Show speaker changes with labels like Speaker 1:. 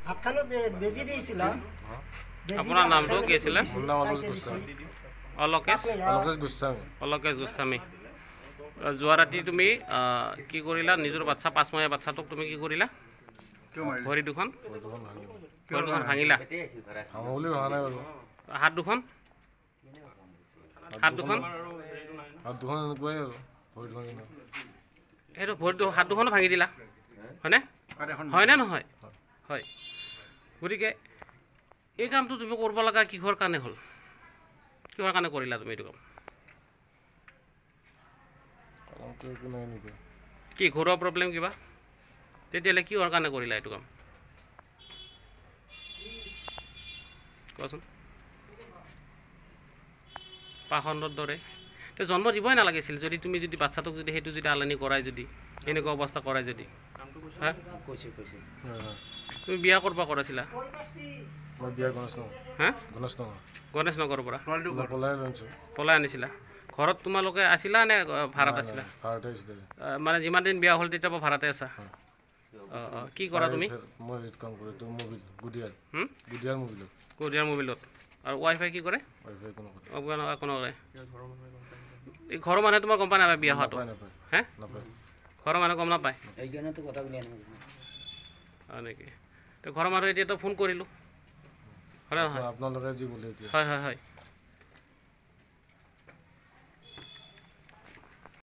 Speaker 1: হাতখানত বেজি দিছিল।
Speaker 2: আপোনাৰ নামটো কি আছিলে? অলকেশ গোস্বামী। যোৱা ৰাতি তুমি কি কৰিলা? নিজৰ বাচ্চা 5 মাহীয়া বাচ্চাটোক তুমি কি কৰিলা? ভৰি দুখন ভাঙিলা। হাত দুখন সেইটো ভৰিটো হাত দুখনো ভাঙি দিলা, হয়নে? হয়নে নহয়? হয়। গতিকে এই কামটো তুমি কৰিব লগা কিহৰ কাৰণে হ'ল? কিহৰ কাৰণে কৰিলা তুমি এইটো কাম? কি ঘৰুৱা প্ৰব্লেম কিবা? তেতিয়াহ'লে কিহৰ কাৰণে কৰিলা এইটো কাম? কোৱাচোন। পাখণ্ডৰ দৰে তে জন্ম দিবই নালাগিছিল যদি তুমি যদি বাচ্চাটোক যদি সেইটো যদি আলানি কৰাই যদি এনেকুৱা অৱস্থা কৰাই যদি। হা তুমি বিয়া কৰবা কৰাইছিলা? হা গণেশনগৰৰ পৰা পলাই আনিছিলা? ঘৰত তোমালোকে আছিলা নে ভাড়াত আছিলা? মানে যিমান দিন বিয়া হ'ল তেতিয়াৰ পৰা ভাড়াতে আছা? অঁ কি কৰা তুমি? গুডিয়াৰ মোবিলত। আৰু ৱাইফাই কি কৰে? কোনো কৰে। এই ঘৰৰ মানুহে তোমাৰ গম পায় নাপায় বিয়া হোৱাটো? হে ঘৰৰ মানুহে গম নাপায় নেকি? তো ঘৰৰ মানুহে এতিয়াতো ফোন কৰিলোঁ, হয় নহয়? হয় হয় হয়।